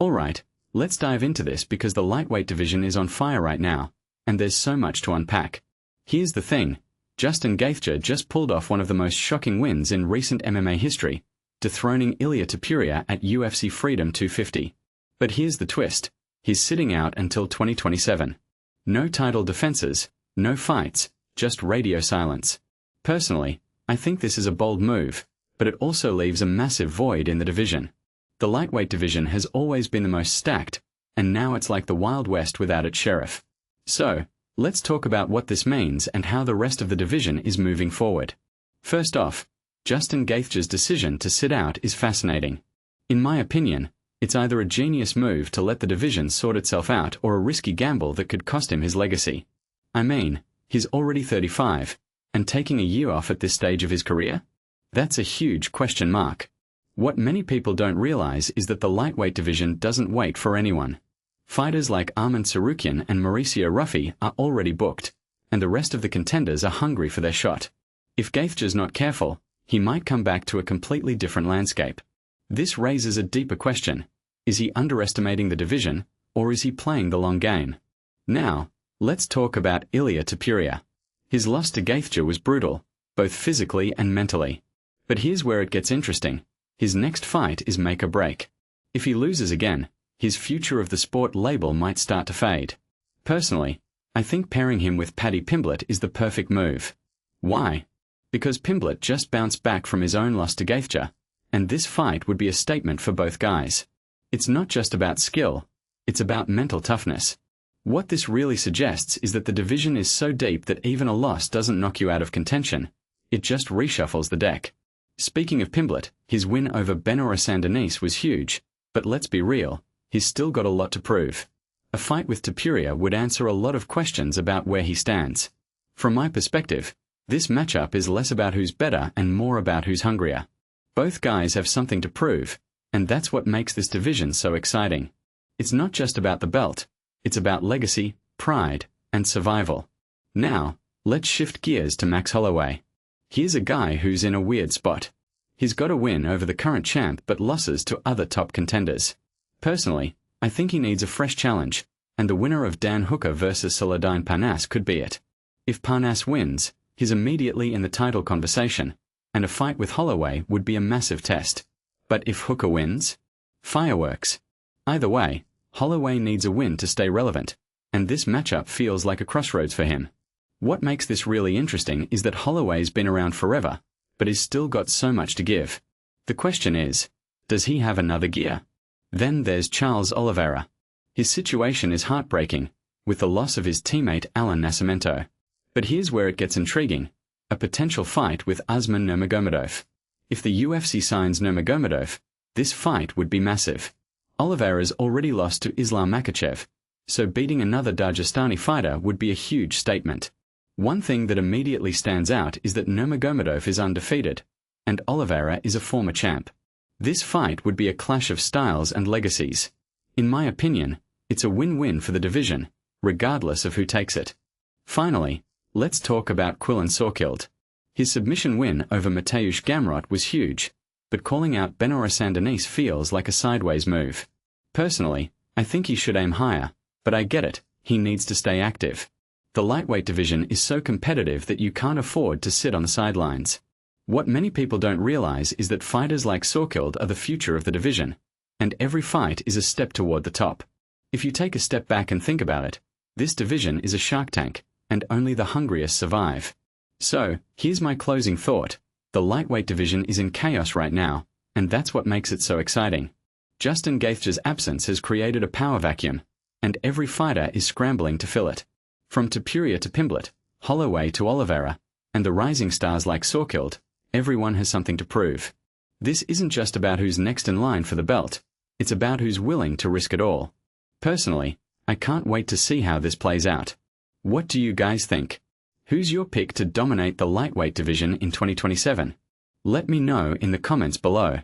Alright, let's dive into this because the lightweight division is on fire right now, and there's so much to unpack. Here's the thing, Justin Gaethje just pulled off one of the most shocking wins in recent MMA history, dethroning Ilia Topuria at UFC Freedom 250. But here's the twist, he's sitting out until 2027. No title defenses, no fights, just radio silence. Personally, I think this is a bold move, but it also leaves a massive void in the division. The lightweight division has always been the most stacked, and now it's like the Wild West without its sheriff. So, let's talk about what this means and how the rest of the division is moving forward. First off, Justin Gaethje's decision to sit out is fascinating. In my opinion, it's either a genius move to let the division sort itself out or a risky gamble that could cost him his legacy. I mean, he's already 35, and taking a year off at this stage of his career? That's a huge question mark. What many people don't realize is that the lightweight division doesn't wait for anyone. Fighters like Arman Tsarukyan and Mauricio Ruffi are already booked, and the rest of the contenders are hungry for their shot. If Gaethje's not careful, he might come back to a completely different landscape. This raises a deeper question. Is he underestimating the division, or is he playing the long game? Now, let's talk about Ilia Topuria. His loss to Gaethje was brutal, both physically and mentally. But here's where it gets interesting. His next fight is make or break. If he loses again, his future of the sport label might start to fade. Personally, I think pairing him with Paddy Pimblett is the perfect move. Why? Because Pimblett just bounced back from his own loss to Gaethje, and this fight would be a statement for both guys. It's not just about skill, it's about mental toughness. What this really suggests is that the division is so deep that even a loss doesn't knock you out of contention. It just reshuffles the deck. Speaking of Pimblett, his win over Benoit Saint-Denis was huge, but let's be real, he's still got a lot to prove. A fight with Topuria would answer a lot of questions about where he stands. From my perspective, this matchup is less about who's better and more about who's hungrier. Both guys have something to prove, and that's what makes this division so exciting. It's not just about the belt, it's about legacy, pride, and survival. Now, let's shift gears to Max Holloway. Here's a guy who's in a weird spot. He's got a win over the current champ but losses to other top contenders. Personally, I think he needs a fresh challenge, and the winner of Dan Hooker versus Salahdine Parnasse could be it. If Parnasse wins, he's immediately in the title conversation, and a fight with Holloway would be a massive test. But if Hooker wins? Fireworks. Either way, Holloway needs a win to stay relevant, and this matchup feels like a crossroads for him. What makes this really interesting is that Holloway's been around forever, but he's still got so much to give. The question is, does he have another gear? Then there's Charles Oliveira. His situation is heartbreaking, with the loss of his teammate Alan Nascimento. But here's where it gets intriguing, a potential fight with Usman Nurmagomedov. If the UFC signs Nurmagomedov, this fight would be massive. Oliveira's already lost to Islam Makhachev, so beating another Dagestani fighter would be a huge statement. One thing that immediately stands out is that Nurmagomedov is undefeated, and Oliveira is a former champ. This fight would be a clash of styles and legacies. In my opinion, it's a win-win for the division, regardless of who takes it. Finally, let's talk about Quillan Salkilld. His submission win over Mateusz Gamrot was huge, but calling out Benoit Saint-Denis feels like a sideways move. Personally, I think he should aim higher, but I get it, he needs to stay active. The lightweight division is so competitive that you can't afford to sit on the sidelines. What many people don't realize is that fighters like Salkilld are the future of the division, and every fight is a step toward the top. If you take a step back and think about it, this division is a shark tank, and only the hungriest survive. So, here's my closing thought. The lightweight division is in chaos right now, and that's what makes it so exciting. Justin Gaethje's absence has created a power vacuum, and every fighter is scrambling to fill it. From Topuria to Pimblett, Holloway to Oliveira, and the rising stars like Salkilld, everyone has something to prove. This isn't just about who's next in line for the belt, it's about who's willing to risk it all. Personally, I can't wait to see how this plays out. What do you guys think? Who's your pick to dominate the lightweight division in 2027? Let me know in the comments below.